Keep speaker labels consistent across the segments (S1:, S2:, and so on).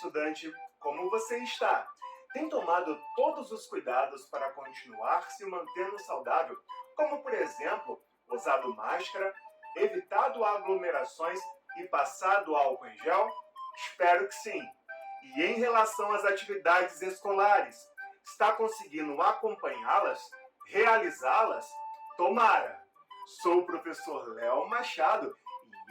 S1: estudante, como você está? Tem tomado todos os cuidados para continuar se mantendo saudável, como, por exemplo, usado máscara, evitado aglomerações e passado álcool em gel? Espero que sim. E em relação às atividades escolares, está conseguindo acompanhá-las? Realizá-las? Tomara! Sou o professor Léo Machado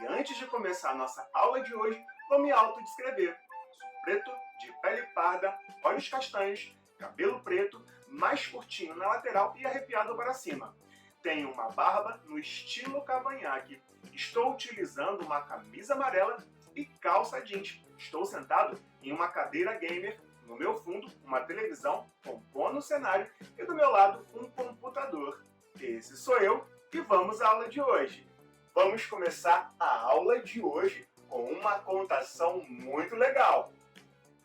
S1: e antes de começar a nossa aula de hoje, vou me autodescrever. Sou preto, de pele parda, olhos castanhos, cabelo preto, mais curtinho na lateral e arrepiado para cima. Tenho uma barba no estilo cavanhaque. Estou utilizando uma camisa amarela e calça jeans. Estou sentado em uma cadeira gamer. No meu fundo, uma televisão compondo o cenário e do meu lado, um computador. Esse sou eu e vamos à aula de hoje. Vamos começar a aula de hoje com uma contação muito legal.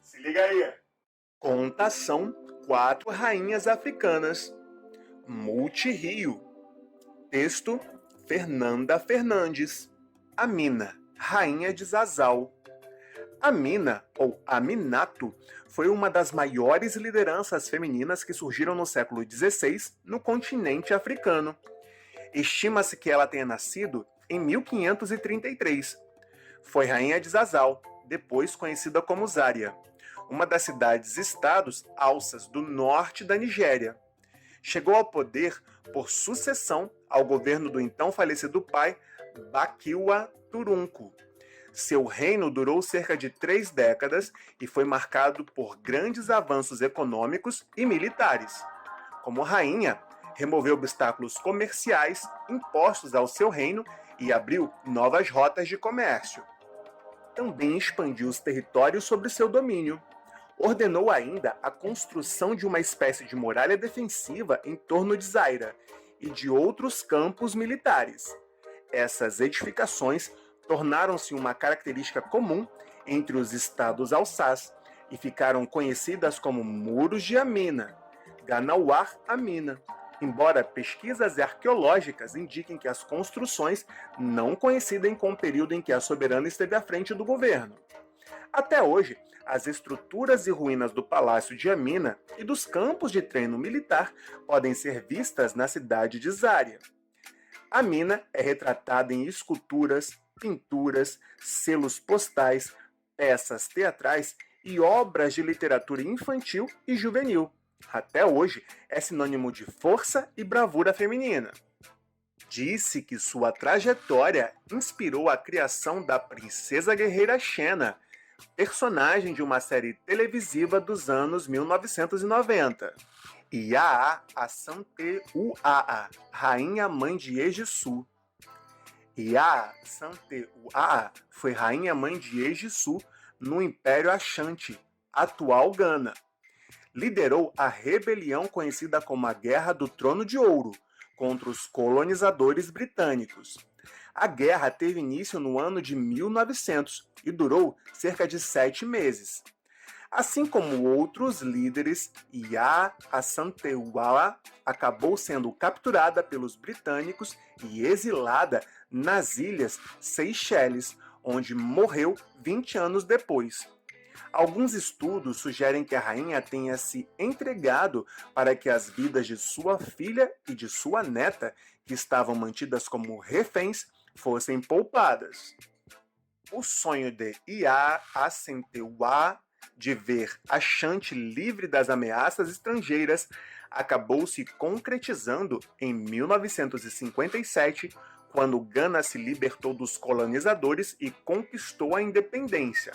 S1: Se liga aí! Contação 4 rainhas africanas. Multi-rio. Texto: Fernanda Fernandes. Amina, rainha de Zazal. Amina, ou Aminato, foi uma das maiores lideranças femininas que surgiram no século XVI no continente africano. Estima-se que ela tenha nascido em 1533. Foi rainha de Zazal, depois conhecida como Zária, uma das cidades-estados alças do norte da Nigéria. Chegou ao poder por sucessão ao governo do então falecido pai, Bakiwa Turunku. Seu reino durou cerca de 3 décadas e foi marcado por grandes avanços econômicos e militares. Como rainha, removeu obstáculos comerciais impostos ao seu reino e abriu novas rotas de comércio. Também expandiu os territórios sob seu domínio. Ordenou ainda a construção de uma espécie de muralha defensiva em torno de Zaira e de outros campos militares. Essas edificações tornaram-se uma característica comum entre os estados alçás e ficaram conhecidas como Muros de Amina, Ganawar Amina, embora pesquisas arqueológicas indiquem que as construções não coincidem com o período em que a soberana esteve à frente do governo. Até hoje, as estruturas e ruínas do Palácio de Amina e dos campos de treino militar podem ser vistas na cidade de Zária. Amina é retratada em esculturas, pinturas, selos postais, peças teatrais e obras de literatura infantil e juvenil. Até hoje, é sinônimo de força e bravura feminina. Disse que sua trajetória inspirou a criação da Princesa Guerreira Xena, personagem de uma série televisiva dos anos 1990. Yaa Asante Uaa, rainha mãe de Ejisu. Yaa Asante Uaa foi rainha mãe de Ejisu no Império Ashanti, atual Gana. Liderou a rebelião conhecida como a Guerra do Trono de Ouro contra os colonizadores britânicos. A guerra teve início no ano de 1900 e durou cerca de 7 meses. Assim como outros líderes, Yaa Asante Uaa acabou sendo capturada pelos britânicos e exilada nas ilhas Seychelles, onde morreu 20 anos depois. Alguns estudos sugerem que a rainha tenha se entregado para que as vidas de sua filha e de sua neta, que estavam mantidas como reféns, fossem poupadas. O sonho de Yaa Asante Uaa de ver Ashanti livre das ameaças estrangeiras acabou se concretizando em 1957, quando Gana se libertou dos colonizadores e conquistou a independência.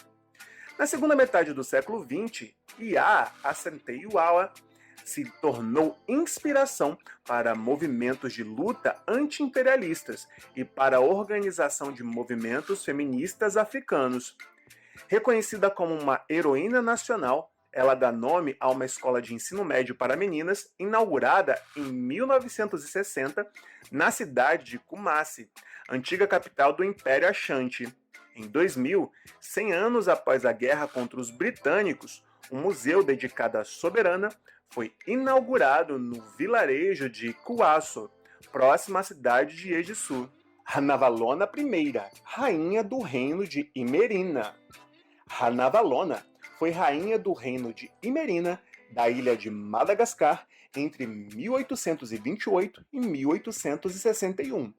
S1: Na segunda metade do século XX, Yaa Asante Uaa se tornou inspiração para movimentos de luta anti-imperialistas e para a organização de movimentos feministas africanos. Reconhecida como uma heroína nacional, ela dá nome a uma escola de ensino médio para meninas inaugurada em 1960 na cidade de Kumasi, antiga capital do Império Ashanti. Em 2000, 100 anos após a guerra contra os britânicos, um museu dedicado à soberana foi inaugurado no vilarejo de Kuasso, próximo à cidade de Ejisu. Ranavalona I, rainha do reino de Imerina. Ranavalona foi rainha do reino de Imerina, da ilha de Madagascar, entre 1828 e 1861.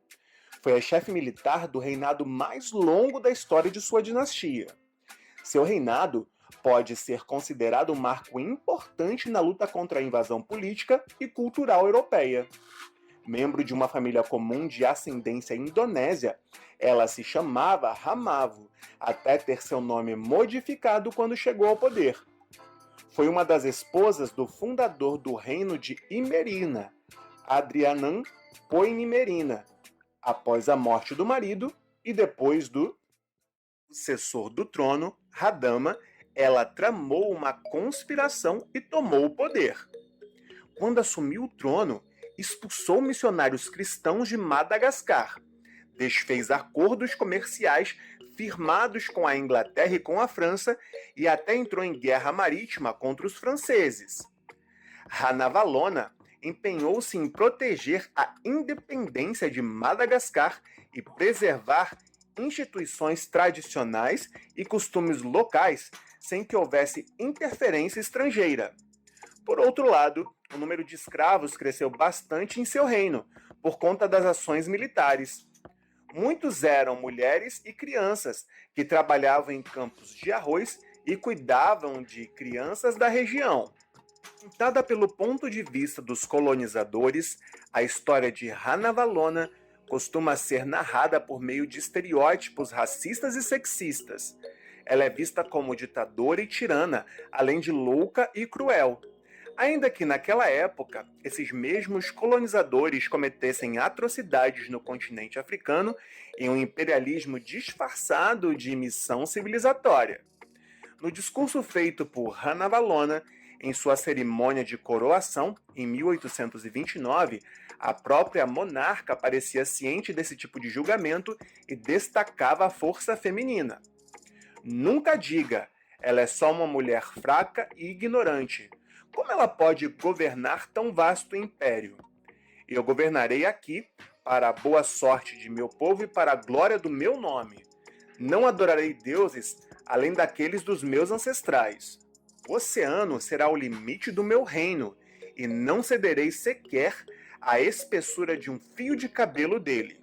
S1: Foi a chefe militar do reinado mais longo da história de sua dinastia. Seu reinado pode ser considerado um marco importante na luta contra a invasão política e cultural europeia. Membro de uma família comum de ascendência indonésia, ela se chamava Ramavu, até ter seu nome modificado quando chegou ao poder. Foi uma das esposas do fundador do reino de Imerina, Adrianan Poinimerina, após a morte do marido e depois do sucessor do trono, Radama, ela tramou uma conspiração e tomou o poder. Quando assumiu o trono, expulsou missionários cristãos de Madagascar, desfez acordos comerciais firmados com a Inglaterra e com a França e até entrou em guerra marítima contra os franceses. Ranavalona empenhou-se em proteger a independência de Madagascar e preservar instituições tradicionais e costumes locais sem que houvesse interferência estrangeira. Por outro lado, o número de escravos cresceu bastante em seu reino, por conta das ações militares. Muitos eram mulheres e crianças que trabalhavam em campos de arroz e cuidavam de crianças da região. Contada pelo ponto de vista dos colonizadores, a história de Ranavalona costuma ser narrada por meio de estereótipos racistas e sexistas. Ela é vista como ditadora e tirana, além de louca e cruel. Ainda que naquela época, esses mesmos colonizadores cometessem atrocidades no continente africano em um imperialismo disfarçado de missão civilizatória. No discurso feito por Ranavalona, em sua cerimônia de coroação, em 1829, a própria monarca parecia ciente desse tipo de julgamento e destacava a força feminina. Nunca diga, ela é só uma mulher fraca e ignorante. Como ela pode governar tão vasto império? Eu governarei aqui para a boa sorte de meu povo e para a glória do meu nome. Não adorarei deuses além daqueles dos meus ancestrais. O oceano será o limite do meu reino, e não cederei sequer à espessura de um fio de cabelo dele.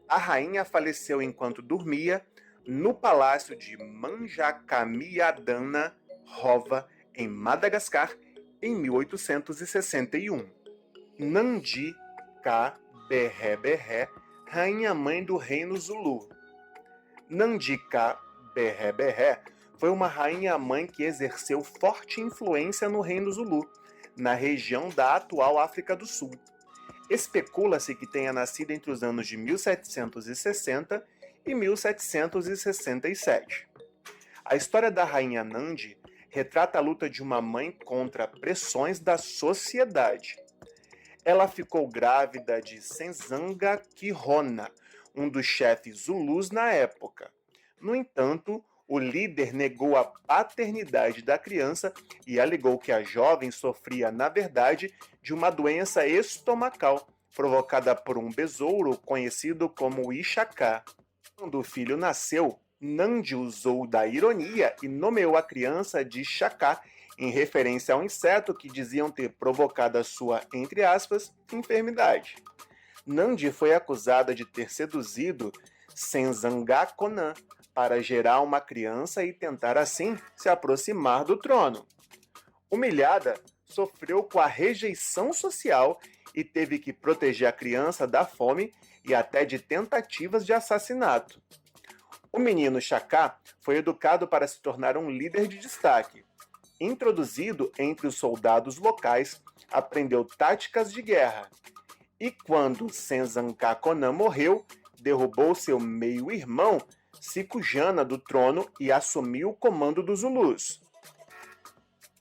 S1: A rainha faleceu enquanto dormia no palácio de Manjacamiadana Rova, em Madagascar, em 1861. Nandi Ka Berré, rainha-mãe do reino Zulu. Nandi Ka Berré foi uma rainha-mãe que exerceu forte influência no reino Zulu, na região da atual África do Sul. Especula-se que tenha nascido entre os anos de 1760 e 1767. A história da rainha Nandi retrata a luta de uma mãe contra pressões da sociedade. Ela ficou grávida de Senzanga Kirona, um dos chefes Zulus na época. No entanto, o líder negou a paternidade da criança e alegou que a jovem sofria, na verdade, de uma doença estomacal, provocada por um besouro conhecido como Ixacá. Quando o filho nasceu, Nandi usou da ironia e nomeou a criança de Chacá, em referência ao inseto que diziam ter provocado a sua, entre aspas, enfermidade. Nandi foi acusada de ter seduzido Senzangaconan para gerar uma criança e tentar assim se aproximar do trono. Humilhada, sofreu com a rejeição social e teve que proteger a criança da fome e até de tentativas de assassinato. O menino Chacá foi educado para se tornar um líder de destaque. Introduzido entre os soldados locais, aprendeu táticas de guerra. E quando Senzangaconan morreu, derrubou seu meio-irmão, Sikujana, do trono e assumiu o comando dos Zulus.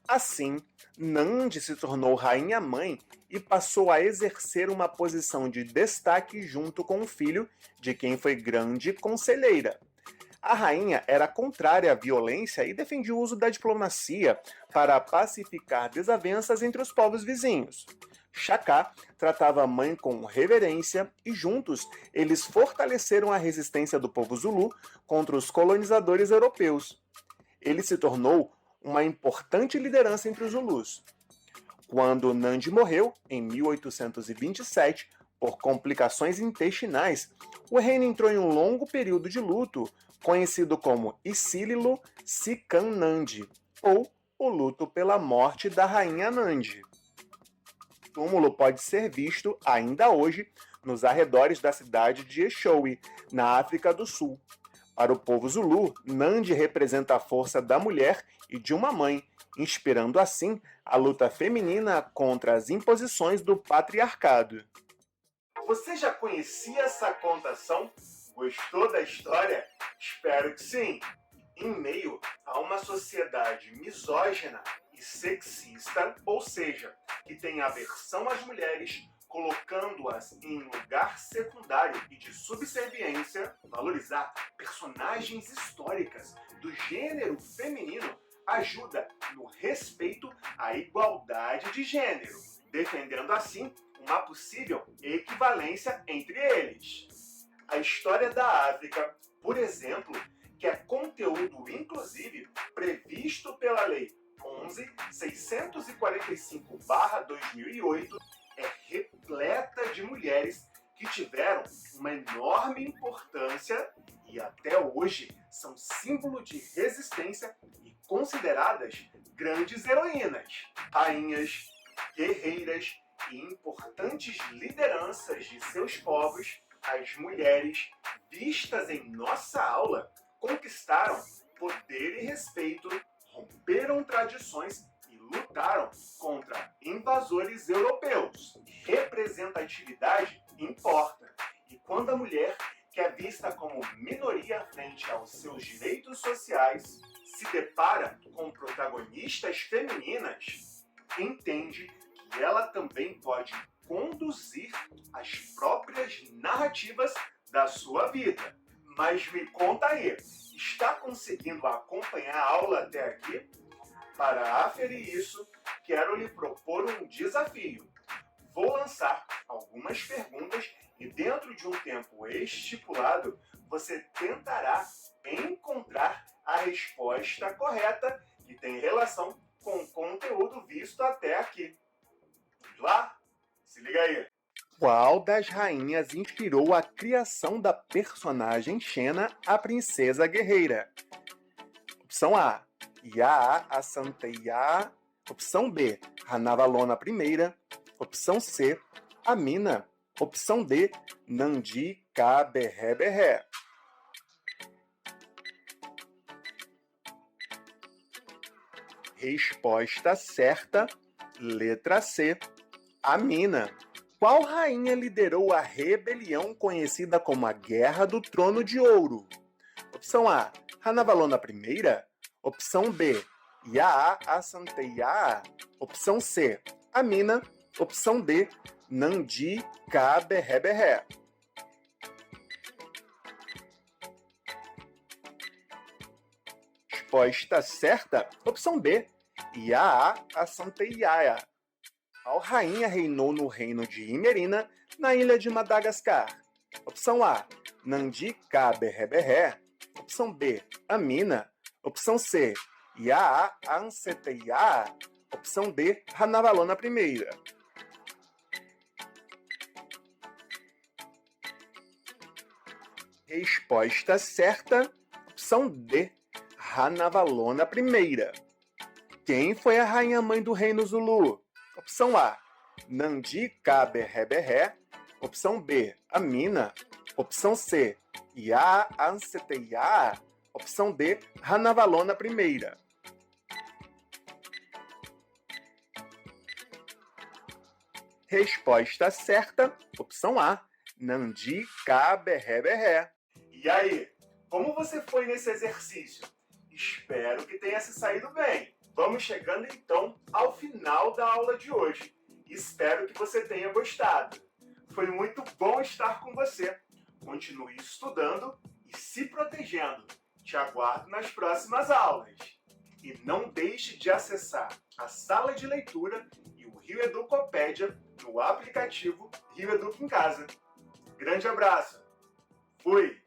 S1: Assim, Nandi se tornou rainha-mãe e passou a exercer uma posição de destaque junto com o filho, de quem foi grande conselheira. A rainha era contrária à violência e defendia o uso da diplomacia para pacificar desavenças entre os povos vizinhos. Chacá tratava a mãe com reverência e juntos eles fortaleceram a resistência do povo Zulu contra os colonizadores europeus. Ele se tornou uma importante liderança entre os Zulus. Quando Nandi morreu, em 1827, por complicações intestinais, o reino entrou em um longo período de luto, conhecido como Isililo Sikan Nandi, ou o luto pela morte da rainha Nandi. O túmulo pode ser visto ainda hoje nos arredores da cidade de Eshowe, na África do Sul. Para o povo Zulu, Nandi representa a força da mulher e de uma mãe, inspirando assim a luta feminina contra as imposições do patriarcado. Você já conhecia essa contação? Gostou da história? Espero que sim! Em meio a uma sociedade misógina e sexista, ou seja, que tem aversão às mulheres, colocando-as em lugar secundário e de subserviência, valorizar personagens históricas do gênero feminino ajuda no respeito à igualdade de gênero, defendendo assim uma possível equivalência entre eles. A história da África, por exemplo, que é conteúdo inclusive previsto pela Lei 11.645/2008, é repleta de mulheres que tiveram uma enorme importância e até hoje são símbolo de resistência e consideradas grandes heroínas, rainhas, guerreiras e importantes lideranças de seus povos. As mulheres, vistas em nossa aula, conquistaram poder e respeito, romperam tradições e lutaram contra invasores europeus. Representatividade importa. E quando a mulher, que é vista como minoria frente aos seus direitos sociais, se depara com protagonistas femininas, entende que ela também pode conduzir as próprias narrativas da sua vida. Mas me conta aí, está conseguindo acompanhar a aula até aqui? Para aferir isso, quero lhe propor um desafio. Vou lançar algumas perguntas e dentro de um tempo estipulado, você tentará encontrar a resposta correta que tem relação com o conteúdo visto até aqui. Vamos lá? Se liga aí. Qual das rainhas inspirou a criação da personagem Xena, a princesa guerreira? Opção A, Yaa Asanteiya. Opção B, Ranavalona I. Opção C, Amina. Opção D, Nandi Kaberré. Resposta certa, letra C, Amina. Qual rainha liderou a rebelião conhecida como a Guerra do Trono de Ouro? Opção A, Ranavalona I. Opção B, Yaa Asanteiya. Opção C, Amina. Opção D, Nandi Kaberré. Resposta certa, opção B, Yaa Asanteiya. Qual rainha reinou no reino de Imerina, na ilha de Madagascar? Opção A, Nandi Kaberré. Opção B, Amina. Opção C, Yaa Asanteiya. Opção D, Ranavalona I. Resposta certa, opção D, Ranavalona I. Quem foi a rainha-mãe do reino Zulu? Opção A, Nandi Kaberré. Opção B, Amina. Opção C, Yaa Asanteiya. Opção D, Ranavalona I. Resposta certa, opção A, Nandi Kaberré. E aí, como você foi nesse exercício? Espero que tenha se saído bem. Vamos chegando então ao final da aula de hoje. Espero que você tenha gostado. Foi muito bom estar com você. Continue estudando e se protegendo. Te aguardo nas próximas aulas. E não deixe de acessar a sala de leitura e o Rio Educopédia no aplicativo Rio Educa em Casa. Grande abraço. Fui!